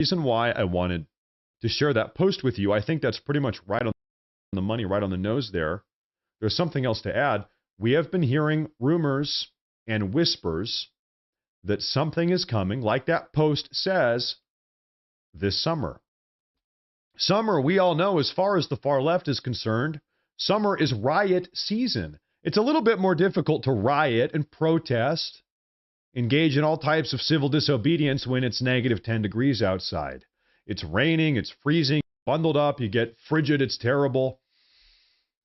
reason why I wanted to share that post with you, I think that's pretty much right on the money, right on the nose there. There's something else to add. We have been hearing rumors and whispers that something is coming, like that post says, this summer. Summer, we all know, as far as the far left is concerned, summer is riot season. It's a little bit more difficult to riot and protest, engage in all types of civil disobedience when it's negative 10 degrees outside. It's raining, it's freezing, bundled up, you get frigid, it's terrible.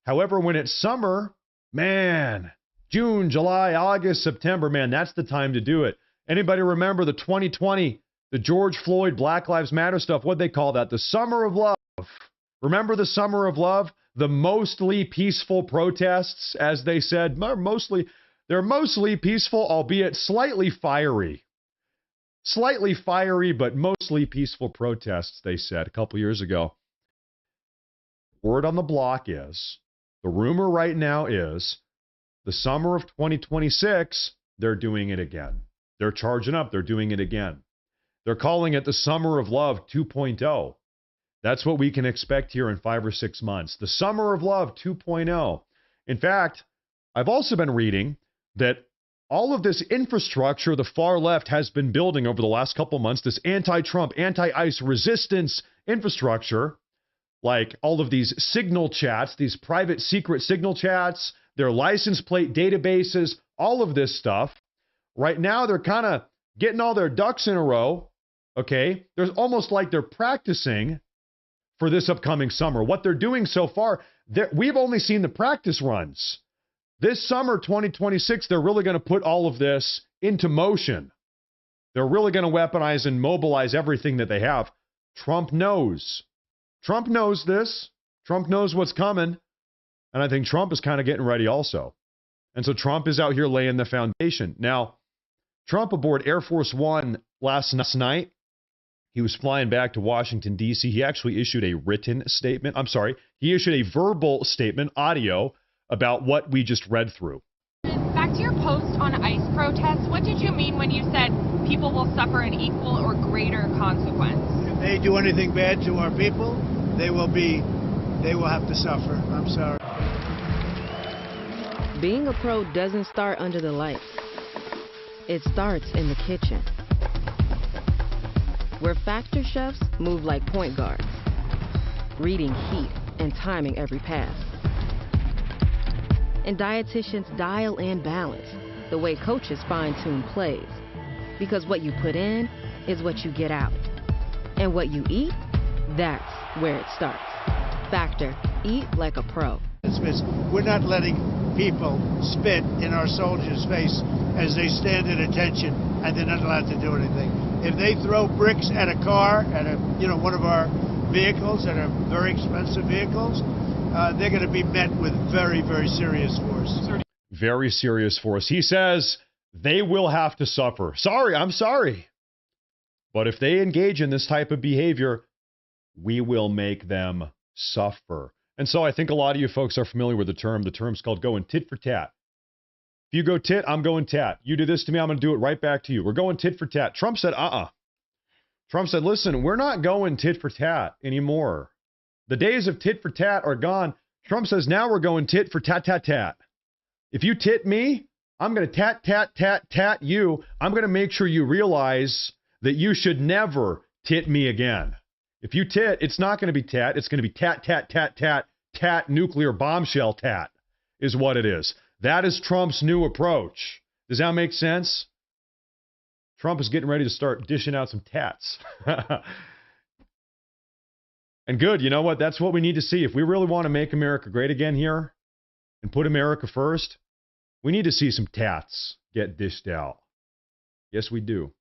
However, when it's summer, man, June, July, August, September, man, that's the time to do it. Anybody remember the 2020, the George Floyd, Black Lives Matter stuff? What'd they call that? The Summer of Love. Remember the Summer of Love? The mostly peaceful protests, as they said, they're mostly peaceful, albeit slightly fiery. Slightly fiery, but mostly peaceful protests, they said a couple years ago. Word on the block is, the rumor right now is, the summer of 2026, they're doing it again. They're charging up. They're doing it again. They're calling it the Summer of Love 2.0. That's what we can expect here in 5 or 6 months. The Summer of Love 2.0. In fact, I've also been reading that all of this infrastructure the far left has been building over the last couple months, this anti-Trump, anti-ICE resistance infrastructure, like all of these signal chats, these private secret signal chats, their license plate databases, all of this stuff. Right now, they're kind of getting all their ducks in a row, okay? There's almost like they're practicing for this upcoming summer. What they're doing so far, we've only seen the practice runs. This summer, 2026, they're really going to put all of this into motion. They're really going to weaponize and mobilize everything that they have. Trump knows. Trump knows this. Trump knows what's coming. And I think Trump is kind of getting ready also. And so Trump is out here laying the foundation. Now, Trump aboard Air Force One last night. He was flying back to Washington, D.C. He actually issued a written statement. He issued a verbal statement, audio, about what we just read through. Back to your post on ICE protests, what did you mean when you said people will suffer an equal or greater consequence? If they do anything bad to our people, they will have to suffer. I'm sorry. Being a pro doesn't start under the lights. It starts in the kitchen, where factor chefs move like point guards, reading heat and timing every pass. And dietitians dial in balance, the way coaches fine-tune plays. Because what you put in is what you get out. And what you eat, that's where it starts. Factor, eat like a pro. We're not letting people spit in our soldiers' face as they stand at attention and they're not allowed to do anything. If they throw bricks at a car, at one of our vehicles, that are very expensive vehicles, they're going to be met with very, very serious force. Very serious force. He says they will have to suffer. I'm sorry. But if they engage in this type of behavior, we will make them suffer. And so I think a lot of you folks are familiar with the term. The term's called going tit for tat. If you go tit, I'm going tat. You do this to me, I'm going to do it right back to you. We're going tit for tat. Trump said, Trump said, listen, we're not going tit for tat anymore. The days of tit for tat are gone. Trump says, now we're going tit for tat, tat, tat. If you tit me, I'm going to tat, tat, tat, tat you. I'm going to make sure you realize that you should never tit me again. If you tit, it's not going to be tat. It's going to be tat, tat, tat, tat, tat, nuclear bombshell tat is what it is. That is Trump's new approach. Does that make sense? Trump is getting ready to start dishing out some tats. And good, you know what? That's what we need to see. If we really want to make America great again here and put America first, we need to see some tats get dished out. Yes, we do.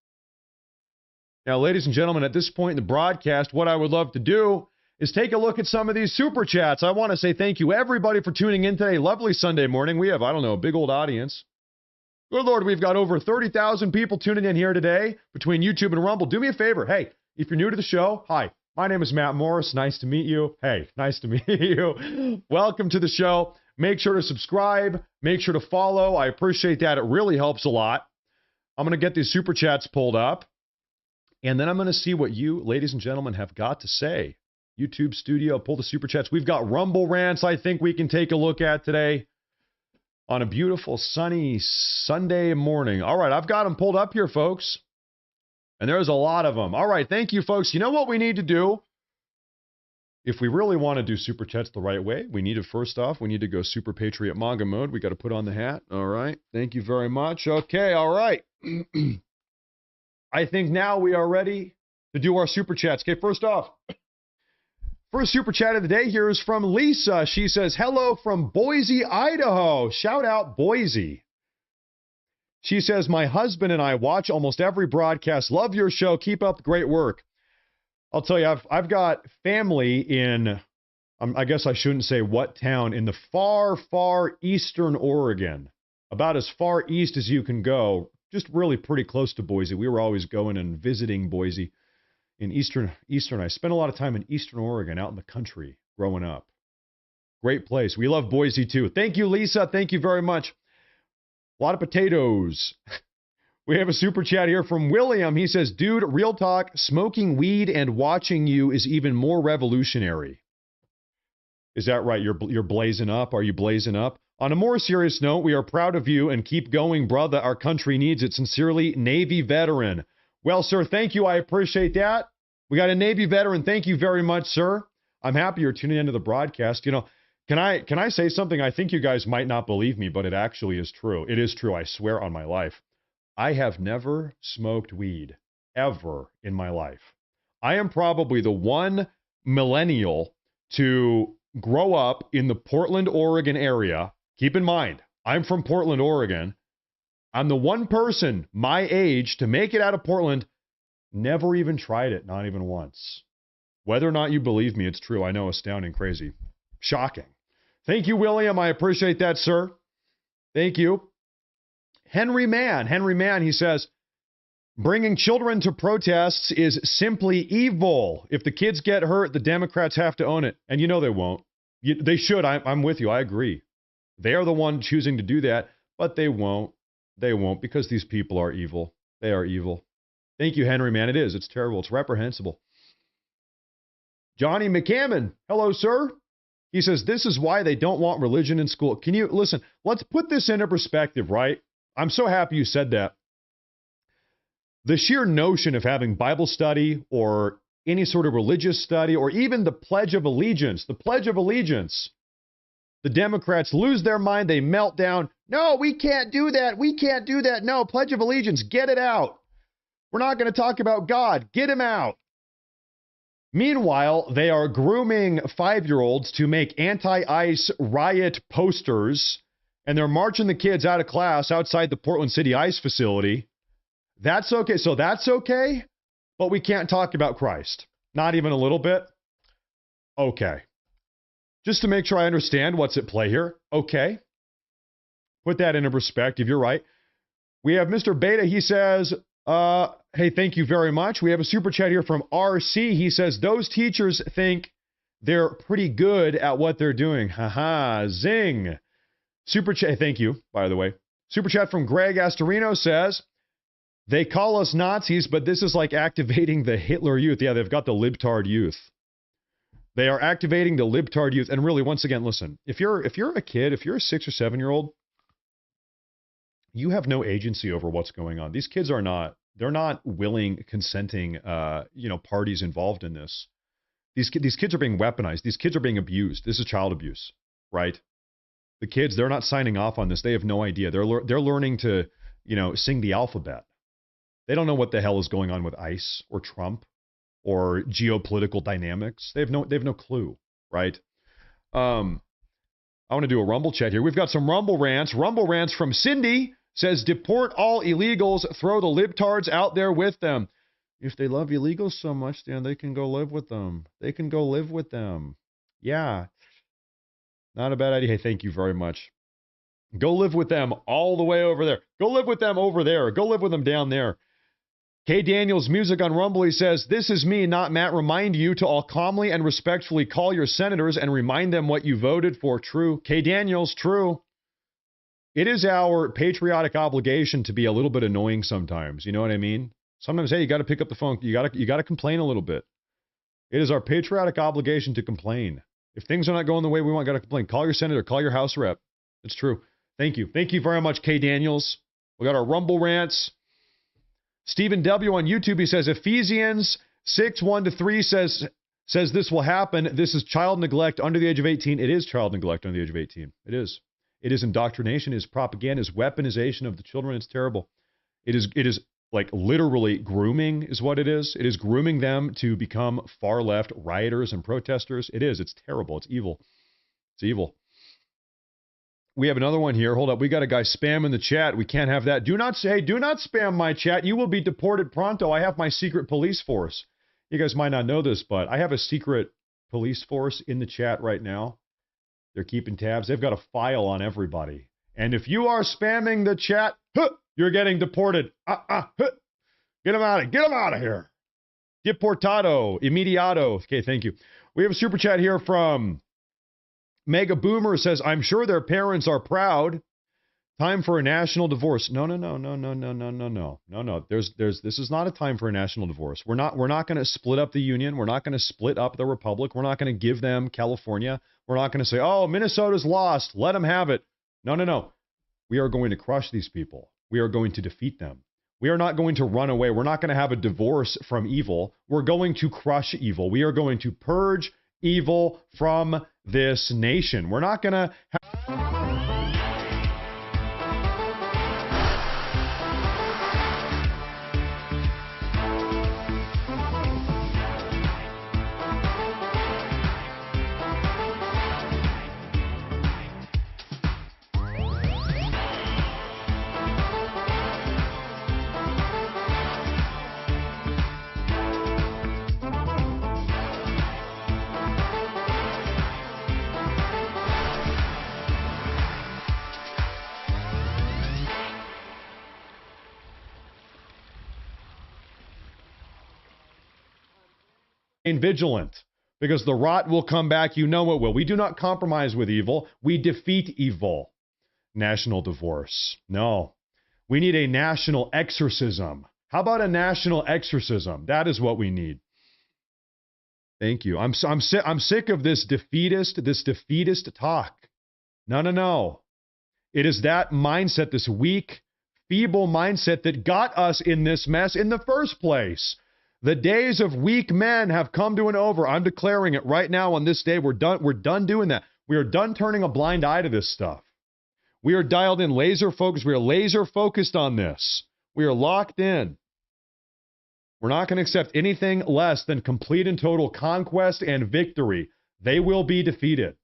Now, ladies and gentlemen, at this point in the broadcast, what I would love to do is take a look at some of these super chats. I want to say thank you, everybody, for tuning in today. Lovely Sunday morning. We have, a big old audience. Good Lord, we've got over 30,000 people tuning in here today between YouTube and Rumble. Do me a favor. Hey, if you're new to the show, hi. My name is Matt Morris. Nice to meet you. Hey, nice to meet you. Welcome to the show. Make sure to subscribe. Make sure to follow. I appreciate that. It really helps a lot. I'm going to get these super chats pulled up. And then I'm going to see what you, ladies and gentlemen, have got to say. YouTube studio, pull the super chats. We've got Rumble rants I think we can take a look at today on a beautiful sunny Sunday morning. All right, I've got them pulled up here, folks. And there's a lot of them. All right, thank you, folks. You know what we need to do? If we really want to do super chats the right way, we need to, first off, we need to go Super Patriot Manga mode. We got to put on the hat. All right. Thank you very much. Okay. All right. I think now we are ready to do our super chats. Okay. First off, first super chat of the day here is from Lisa. She says, hello from Boise, Idaho. Shout out Boise. She says, my husband and I watch almost every broadcast. Love your show. Keep up the great work. I'll tell you, I've got family in, I guess I shouldn't say what town, in the far, far eastern Oregon. About as far east as you can go, just really pretty close to Boise. We were always going and visiting Boise in eastern. I spent a lot of time in eastern Oregon, out in the country, growing up. Great place. We love Boise, too. Thank you, Lisa. Thank you very much. A lot of potatoes. We have a super chat here from William. He says, dude, real talk, smoking weed and watching you is even more revolutionary. Is that right? You're blazing up? Are you blazing up? On a more serious note, we are proud of you and keep going, brother. Our country needs it. Sincerely, Navy veteran. Well, sir, thank you. I appreciate that. We got a Navy veteran. Thank you very much, sir. I'm happy you're tuning into the broadcast. You know, can I say something? I think you guys might not believe me, but it actually is true. It is true. I swear on my life. I have never smoked weed ever in my life. I am probably the one millennial to grow up in the Portland, Oregon area. Keep in mind, I'm from Portland, Oregon. I'm the one person my age to make it out of Portland, never even tried it, not even once. Whether or not you believe me, it's true. I know, astounding, crazy, shocking. Thank you, William. I appreciate that, sir. Thank you. Henry Mann, he says, bringing children to protests is simply evil. If the kids get hurt, the Democrats have to own it. And you know they won't. They should. I'm with you. I agree. They are the one choosing to do that, but they won't. They won't because these people are evil. They are evil. Thank you, Henry Mann. It is. It's terrible. It's reprehensible. Johnny McCammon. Hello, sir. He says, this is why they don't want religion in school. Can you listen? Let's put this into perspective, right? I'm so happy you said that. The sheer notion of having Bible study or any sort of religious study or even the Pledge of Allegiance, the Democrats lose their mind. They melt down. No, we can't do that. We can't do that. No, Pledge of Allegiance, get it out. We're not going to talk about God. Get him out. Meanwhile, they are grooming 5-year-olds to make anti-ICE riot posters, and they're marching the kids out of class outside the Portland City ICE facility. That's okay. So that's okay, but we can't talk about Christ. Not even a little bit? Okay. Just to make sure I understand what's at play here. Okay. Put that into perspective. You're right. We have Mr. Beta. He says, hey, thank you very much. We have a super chat here from RC. He says, those teachers think they're pretty good at what they're doing. Haha, zing. Super chat. Thank you, by the way. Super chat from Greg Astorino says, they call us Nazis, but this is like activating the Hitler Youth. Yeah, they've got the libtard youth. They are activating the libtard youth. And really, once again, listen, if you're a kid, if you're a 6 or 7-year-old, you have no agency over what's going on. These kids are not, they're not willing, consenting, parties involved in this. These kids are being weaponized. These kids are being abused. This is child abuse, right? The kids, they're not signing off on this. They have no idea. They're learning to, sing the alphabet. They don't know what the hell is going on with ICE or Trump or geopolitical dynamics. They have no clue, right? I want to do a Rumble chat here. We've got some Rumble rants. Rumble rants from Cindy says, deport all illegals, throw the libtards out there with them. If they love illegals so much, then they can go live with them. They can go live with them. Yeah. Not a bad idea. Hey, thank you very much. Go live with them all the way over there. Go live with them over there. Go live with them down there. K. Daniels Music on Rumble, he says, this is me, not Matt. Remind you to all calmly and respectfully call your senators and remind them what you voted for. True. K. Daniels, true. It is our patriotic obligation to be a little bit annoying sometimes. You know what I mean? Sometimes, hey, you got to pick up the phone. You got to complain a little bit. It is our patriotic obligation to complain. If things are not going the way we want, got to complain. Call your senator. Call your House rep. It's true. Thank you. Thank you very much, K. Daniels. We got our Rumble rants. Stephen W. on YouTube, he says, Ephesians 6:1-3 says this will happen. This is child neglect under the age of 18. It is child neglect under the age of 18. It is. It is indoctrination. It is propaganda. It is weaponization of the children. It's terrible. It is like literally grooming is what it is. It is grooming them to become far left rioters and protesters. It is. It's terrible. It's evil. It's evil. We have another one here. Hold up. We got a guy spamming the chat. We can't have that. Do not spam my chat. You will be deported pronto. I have my secret police force. You guys might not know this, but I have a secret police force in the chat right now. They're keeping tabs. They've got a file on everybody. And if you are spamming the chat, you're getting deported. Get them out of here. Deportado. Immediato. Okay, thank you. We have a super chat here from Mega Boomer says, I'm sure their parents are proud. Time for a national divorce. No. This is not a time for a national divorce. We're not going to split up the union. We're not going to split up the republic. We're not going to give them California. We're not going to say, oh, Minnesota's lost. Let them have it. No. We are going to crush these people. We are going to defeat them. We are not going to run away. We're not going to have a divorce from evil. We're going to crush evil. We are going to purge evil from this nation. We're not going to vigilant, because the rot will come back. You know it will. We do not compromise with evil. We defeat evil. National divorce. No. We need a national exorcism. How about a national exorcism? That is what we need. Thank you. I'm sick of this defeatist talk. No. It is that mindset, this weak, feeble mindset that got us in this mess in the first place. The days of weak men have come to an over. I'm declaring it right now on this day. We're done doing that. We are done turning a blind eye to this stuff. We are dialed in, laser focused. We are laser focused on this. We are locked in. We're not going to accept anything less than complete and total conquest and victory. They will be defeated.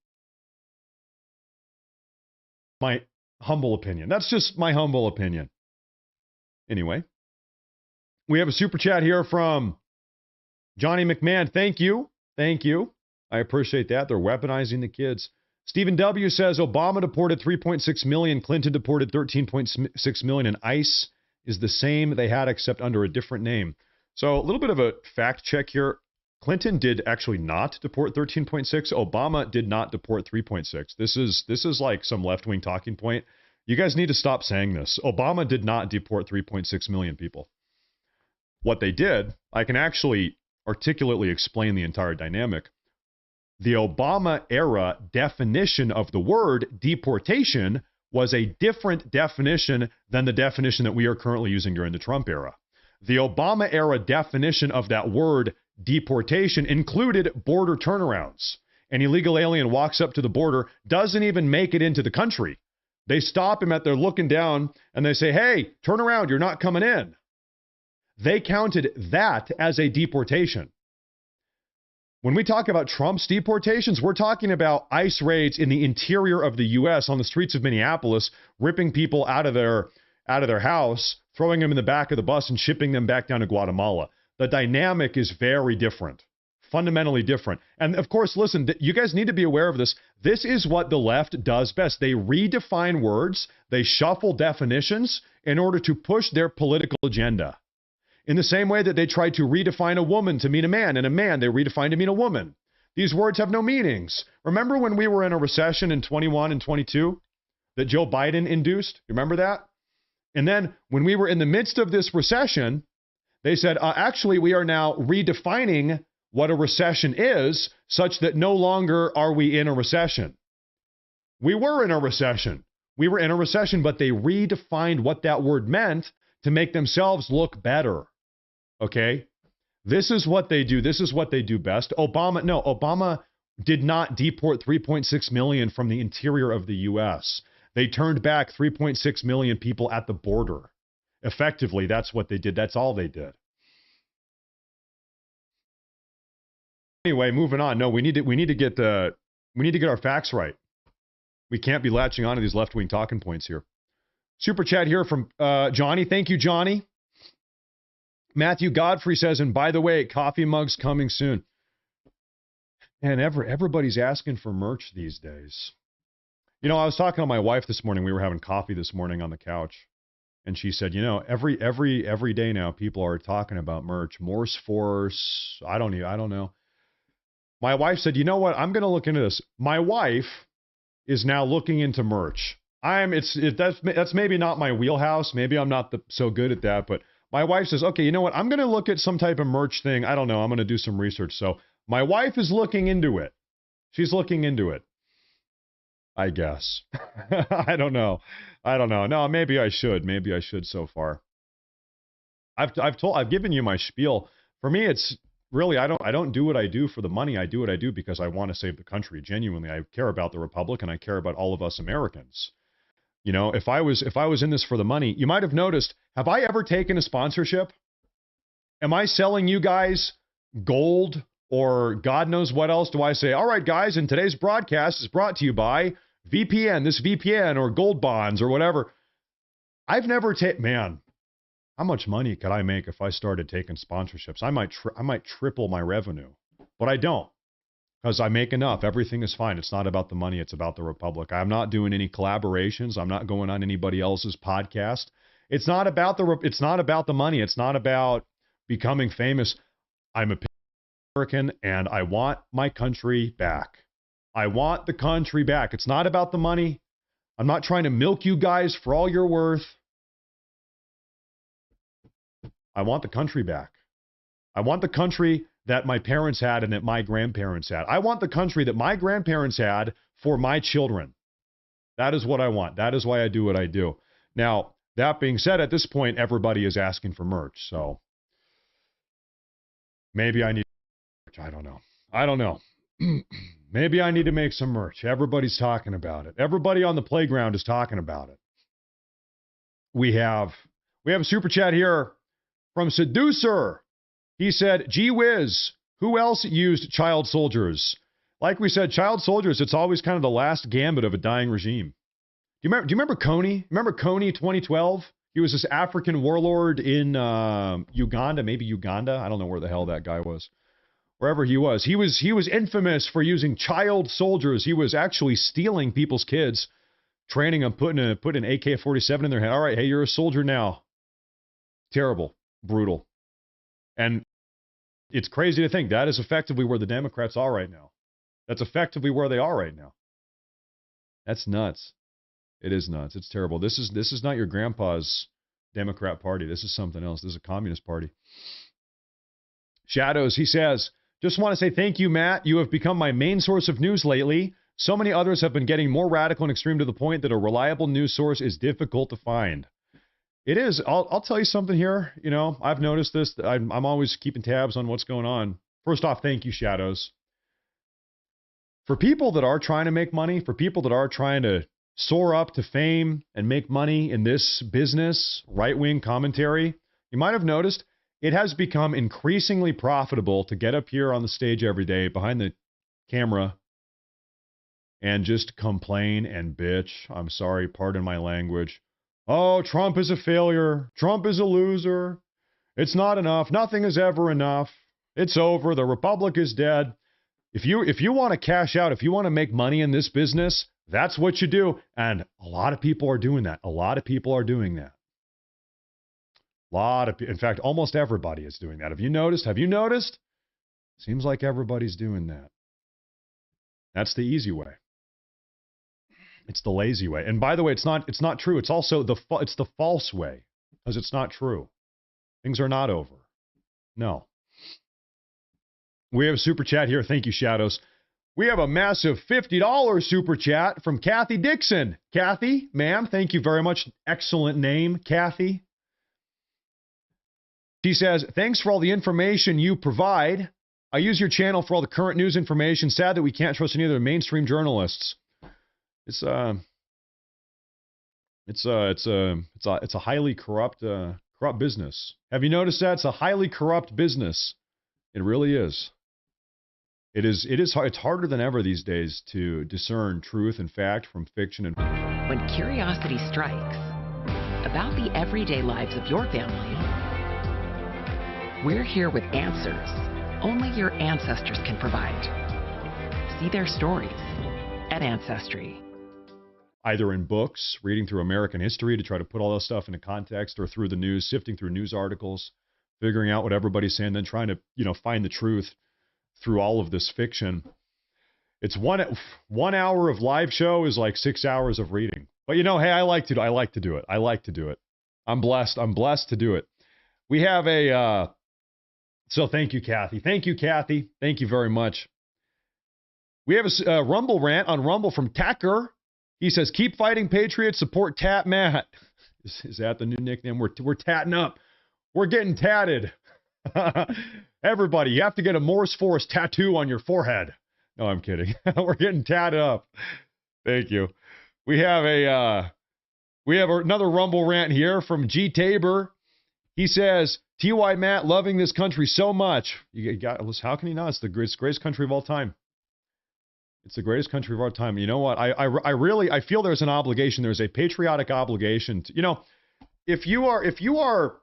My humble opinion. That's just my humble opinion. Anyway. We have a super chat here from Johnny McMahon. Thank you. I appreciate that. They're weaponizing the kids. Stephen W. says Obama deported 3.6 million. Clinton deported 13.6 million. And ICE is the same they had except under a different name. So a little bit of a fact check here. Clinton did actually not deport 13.6. Obama did not deport 3.6. This is like some left-wing talking point. You guys need to stop saying this. Obama did not deport 3.6 million people. What they did, I can actually articulately explain the entire dynamic. The Obama era definition of the word deportation was a different definition than the definition that we are currently using during the Trump era. The Obama era definition of that word deportation included border turnarounds. An illegal alien walks up to the border, doesn't even make it into the country. They stop him they're looking down and they say, hey, turn around, you're not coming in. They counted that as a deportation. When we talk about Trump's deportations, we're talking about ICE raids in the interior of the U.S. on the streets of Minneapolis, ripping people out of their house, throwing them in the back of the bus and shipping them back down to Guatemala. The dynamic is very different, fundamentally different. And of course, listen, you guys need to be aware of this. This is what the left does best. They redefine words, they shuffle definitions in order to push their political agenda. In the same way that they tried to redefine a woman to mean a man, and a man they redefined to mean a woman. These words have no meanings. Remember when we were in a recession in 21 and 22 that Joe Biden induced? You remember that? And then when we were in the midst of this recession, They said, actually, we are now redefining what a recession is such that no longer are we in a recession. We were in a recession. We were in a recession, but they redefined what that word meant to make themselves look better. Okay? This is what they do. This is what they do best. Obama did not deport 3.6 million from the interior of the U.S. They turned back 3.6 million people at the border. Effectively, that's what they did. That's all they did. Anyway, moving on. No, we need to get our facts right. We can't be latching onto these left-wing talking points here. Super chat here from Johnny. Thank you, Johnny. Matthew Godfrey says, and by the way, coffee mugs coming soon. And everybody's asking for merch these days. You know, I was talking to my wife this morning. We were having coffee this morning on the couch. And she said, you know, every day now, people are talking about merch. Morse Force. I don't know. My wife said, you know what? I'm going to look into this. My wife is now looking into merch. That's maybe not my wheelhouse. Maybe I'm not so good at that. But my wife says, okay, you know what? I'm going to look at some type of merch thing. I don't know. I'm going to do some research. So my wife is looking into it. She's looking into it. I guess. I don't know. No, maybe I should. Maybe I should so far. I've given you my spiel. For me, it's really, I don't do what I do for the money. I do what I do because I want to save the country. Genuinely, I care about the Republic and I care about all of us Americans. You know, if I was in this for the money, you might have noticed, have I ever taken a sponsorship? Am I selling you guys gold or God knows what else? Do I say, all right, guys, and today's broadcast is brought to you by VPN, this VPN or gold bonds or whatever. I've never taken, man, how much money could I make if I started taking sponsorships? I might triple my revenue, but I don't. Because I make enough. Everything is fine. It's not about the money. It's about the Republic. I'm not doing any collaborations. I'm not going on anybody else's podcast. It's not about the money. It's not about becoming famous. I'm a American and I want my country back. I want the country back. It's not about the money. I'm not trying to milk you guys for all you're worth. I want the country back. I want the country that my parents had and that my grandparents had. I want the country that my grandparents had for my children. That is what I want. That is why I do what I do. Now, that being said, at this point, everybody is asking for merch. So maybe I need merch. I don't know. Maybe I need to make some merch. Everybody's talking about it. Everybody on the playground is talking about it. We have a super chat here from Seducer. He said, gee whiz, who else used child soldiers? Like we said, child soldiers, it's always kind of the last gambit of a dying regime. Do you remember Coney? Remember Coney 2012? He was this African warlord in Uganda, maybe Uganda. I don't know where the hell that guy was. Wherever he was. He was infamous for using child soldiers. He was actually stealing people's kids, training them, putting an AK-47 in their head. All right, hey, you're a soldier now. Terrible. Brutal. And it's crazy to think that is effectively where the Democrats are right now. That's effectively where they are right now. That's nuts. It is nuts. It's terrible. This is not your grandpa's Democrat Party. This is something else. This is a Communist Party. Shadows, he says, just want to say thank you, Matt. You have become my main source of news lately. So many others have been getting more radical and extreme to the point that a reliable news source is difficult to find. It is. I'll tell you something here. You know, I've noticed this. I'm always keeping tabs on what's going on. First off, thank you, Shadows. For people that are trying to make money, for people that are trying to soar up to fame and make money in this business, right-wing commentary, you might have noticed it has become increasingly profitable to get up here on the stage every day behind the camera and just complain and bitch. I'm sorry, pardon my language. Oh, Trump is a failure. Trump is a loser. It's not enough. Nothing is ever enough. It's over. The Republic is dead. If you want to cash out, if you want to make money in this business, that's what you do. And a lot of people are doing that. A lot of people are doing that. In fact, almost everybody is doing that. Have you noticed? Have you noticed? Seems like everybody's doing that. That's the easy way. It's the lazy way. And by the way, it's not true. It's also the false way, because it's not true. Things are not over. No. We have a super chat here. Thank you, Shadows. We have a massive $50 super chat from Kathy Dixon. Kathy, ma'am, thank you very much. Excellent name, Kathy. She says, thanks for all the information you provide. I use your channel for all the current news information. Sad that we can't trust any of the mainstream journalists. It's a highly corrupt business. Have you noticed that? It's a highly corrupt business. It really is. It's harder than ever these days to discern truth and fact from fiction. And when curiosity strikes about the everyday lives of your family, we're here with answers only your ancestors can provide. See their stories at Ancestry. Either in books, reading through American history to try to put all this stuff into context, or through the news, sifting through news articles, figuring out what everybody's saying, then trying to, find the truth through all of this fiction. It's 1 hour of live show is like 6 hours of reading. But hey, I like to do it. I'm blessed to do it. We have so thank you, Kathy. Thank you very much. We have a Rumble rant on Rumble from Tacker. He says, keep fighting Patriots, support Tat Matt. Is that the new nickname? We're tatting up. We're getting tatted. Everybody, you have to get a Morse Force tattoo on your forehead. No, I'm kidding. We're getting tatted up. Thank you. We have another Rumble rant here from G. Tabor. He says, T.Y. Matt loving this country so much. How can he not? It's the greatest country of all time. It's the greatest country of our time. You know what? I feel there's an obligation. There's a patriotic obligation to, if you are,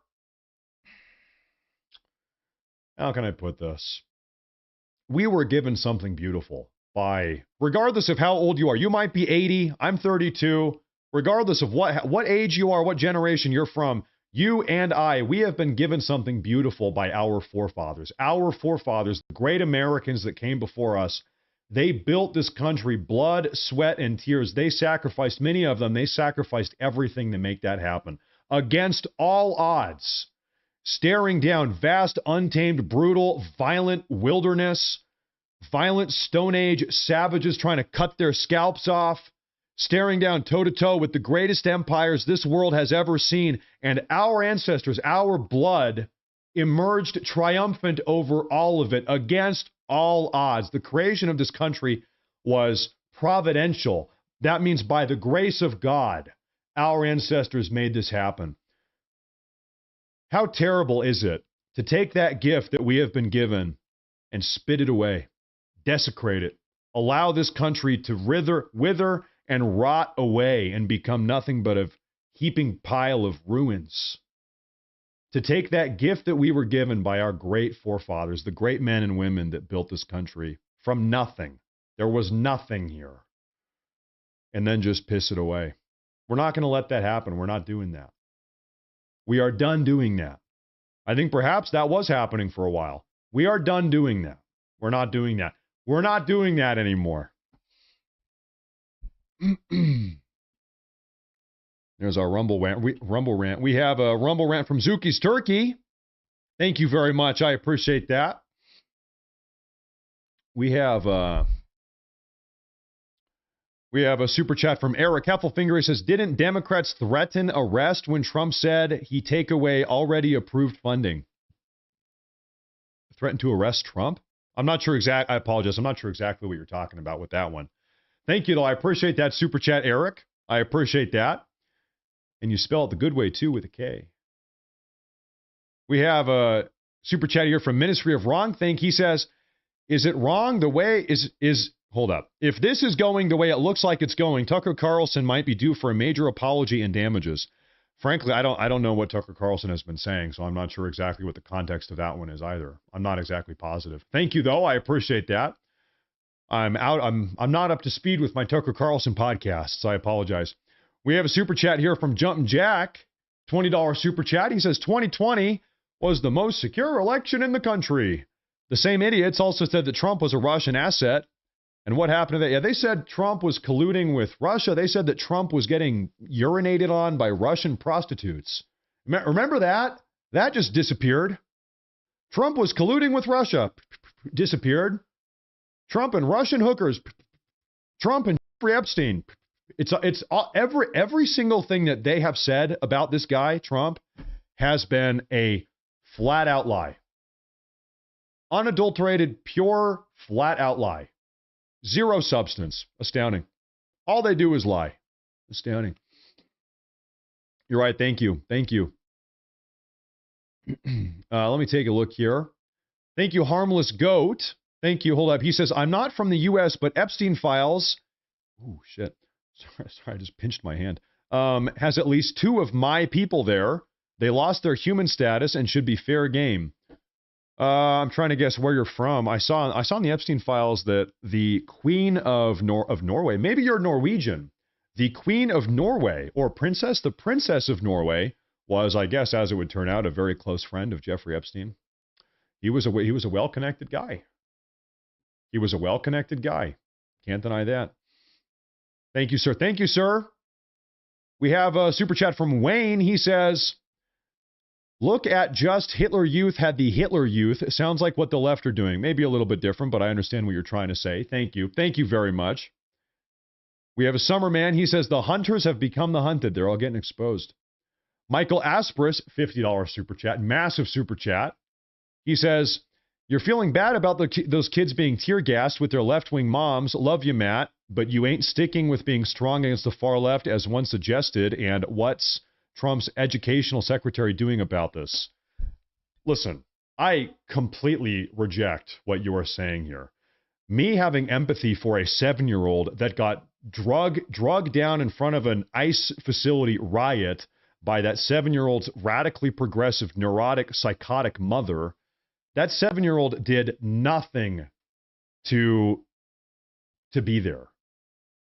how can I put this? We were given something beautiful regardless of how old you are. You might be 80. I'm 32. Regardless of what age you are, what generation you're from, you and we have been given something beautiful by our forefathers. Our forefathers, the great Americans that came before us, they built this country, blood, sweat, and tears. They sacrificed, many of them, they sacrificed everything to make that happen. Against all odds, staring down vast, untamed, brutal, violent wilderness, violent Stone Age savages trying to cut their scalps off, staring down toe-to-toe with the greatest empires this world has ever seen, and our ancestors, our blood, emerged triumphant over all of it against all odds. The creation of this country was providential. That means by the grace of God, our ancestors made this happen. How terrible is it to take that gift that we have been given and spit it away, desecrate it, allow this country to wither and rot away and become nothing but a heaping pile of ruins? To take that gift that we were given by our great forefathers, the great men and women that built this country from nothing. There was nothing here. And then just piss it away. We're not going to let that happen. We're not doing that. We are done doing that. I think perhaps that was happening for a while. We are done doing that. We're not doing that. We're not doing that anymore. There's our Rumble rant. We have a Rumble rant from Zuki's Turkey. Thank you very much. I appreciate that. We have a super chat from Eric Heffelfinger. He says, didn't Democrats threaten arrest when Trump said he take away already approved funding? Threatened to arrest Trump? I'm not sure I apologize. I'm not sure exactly what you're talking about with that one. Thank you, though. I appreciate that super chat, Eric. I appreciate that. And you spell it the good way, too, with a K. We have a super chat here from Ministry of Wrong Think. He says, is it wrong the way hold up. If this is going the way it looks like it's going, Tucker Carlson might be due for a major apology and damages. Frankly, I don't know what Tucker Carlson has been saying, so I'm not sure exactly what the context of that one is either. I'm not exactly positive. Thank you, though. I appreciate that. I'm not up to speed with my Tucker Carlson podcasts. I apologize. We have a super chat here from Jumpin' Jack, $20 super chat. He says 2020 was the most secure election in the country. The same idiots also said that Trump was a Russian asset. And what happened to that? Yeah, they said Trump was colluding with Russia. They said that Trump was getting urinated on by Russian prostitutes. Remember that? That just disappeared. Trump was colluding with Russia. Disappeared. Trump and Russian hookers. Trump and Jeffrey Epstein. It's every single thing that they have said about this guy, Trump, has been a flat out lie. Unadulterated, pure, flat out lie. Zero substance. Astounding. All they do is lie. Astounding. You're right. Thank you. Thank you. Let me take a look here. Thank you, Harmless Goat. Thank you. Hold up. He says, I'm not from the U.S., but Epstein Files. Oh, shit. Sorry, I just pinched my hand. Has at least 2 of my people there. They lost their human status and should be fair game. I'm trying to guess where you're from. I saw in the Epstein Files that the Queen of Norway, maybe you're Norwegian. The Queen of Norway, or Princess, the Princess of Norway, was, I guess, as it would turn out, a very close friend of Jeffrey Epstein. He was a well-connected guy. He was a well-connected guy. Can't deny that. Thank you, sir. Thank you, sir. We have a super chat from Wayne. He says, look at just Hitler Youth had the Hitler Youth. It sounds like what the left are doing. Maybe a little bit different, but I understand what you're trying to say. Thank you. Thank you very much. We have a summer man. He says, the hunters have become the hunted. They're all getting exposed. Michael Aspris, $50 super chat. Massive super chat. He says, you're feeling bad about those kids being tear gassed with their left-wing moms. Love you, Matt, but you ain't sticking with being strong against the far left as one suggested. And what's Trump's educational secretary doing about this? Listen, I completely reject what you are saying here. Me having empathy for a 7-year-old that got drugged down in front of an ICE facility riot by that 7-year-old's radically progressive, neurotic, psychotic mother. That 7-year-old did nothing to be there.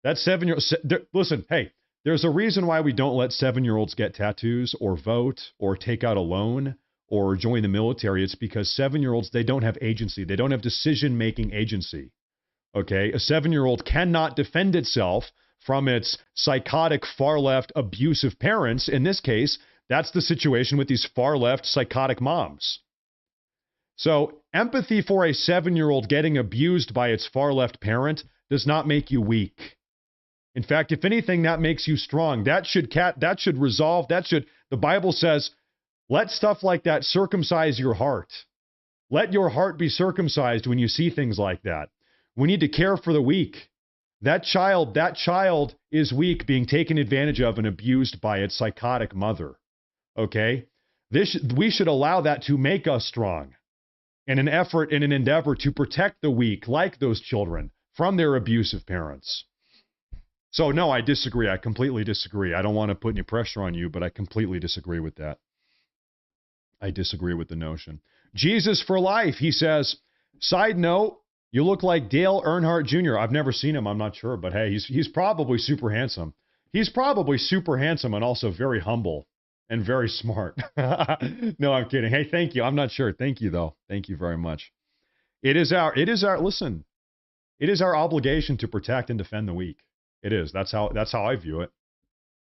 That 7-year-old, listen, hey, there's a reason why we don't let 7-year-olds get tattoos or vote or take out a loan or join the military. It's because 7-year-olds, they don't have agency. They don't have decision-making agency. Okay? A 7-year-old cannot defend itself from its psychotic, far-left, abusive parents. In this case, that's the situation with these far-left, psychotic moms. So empathy for a 7-year-old getting abused by its far-left parent does not make you weak. In fact, if anything, that makes you strong. That should resolve. The Bible says, let stuff like that circumcise your heart. Let your heart be circumcised when you see things like that. We need to care for the weak. That child is weak, being taken advantage of and abused by its psychotic mother. Okay? We should allow that to make us strong in an endeavor to protect the weak, like those children, from their abusive parents. So, no, I disagree. I completely disagree. I don't want to put any pressure on you, but I completely disagree with that. I disagree with the notion. Jesus for life, he says, side note, you look like Dale Earnhardt Jr. I've never seen him. I'm not sure, but hey, he's probably super handsome. He's probably super handsome and also very humble and very smart. No, I'm kidding. Hey, thank you. I'm not sure. Thank you, though. Thank you very much. It is our obligation to protect and defend the weak. It is. That's how I view it.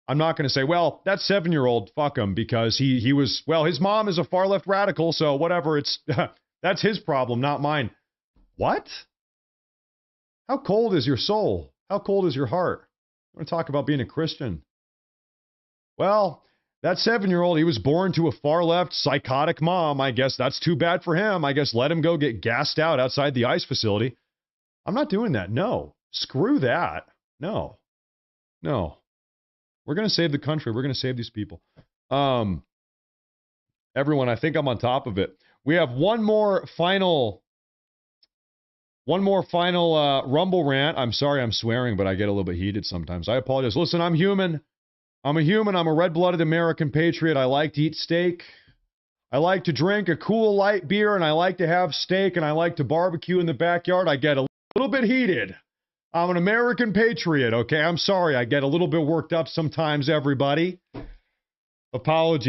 I'm not going to say, well, that 7-year-old, fuck him, because he was, well, his mom is a far left radical, so whatever, that's his problem, not mine. What? How cold is your soul? How cold is your heart? I want to talk about being a Christian. Well, that 7-year-old, he was born to a far left psychotic mom. I guess that's too bad for him. I guess let him go get gassed out outside the ICE facility. I'm not doing that. No. Screw that. No. We're going to save the country. We're going to save these people. Everyone, I think I'm on top of it. We have one more final Rumble rant. I'm sorry I'm swearing, but I get a little bit heated sometimes. I apologize. Listen, I'm human. I'm a human. I'm a red-blooded American patriot. I like to eat steak. I like to drink a cool light beer, and I like to have steak, and I like to barbecue in the backyard. I get a little bit heated. I'm an American patriot, okay? I'm sorry. I get a little bit worked up sometimes, everybody. Apologies.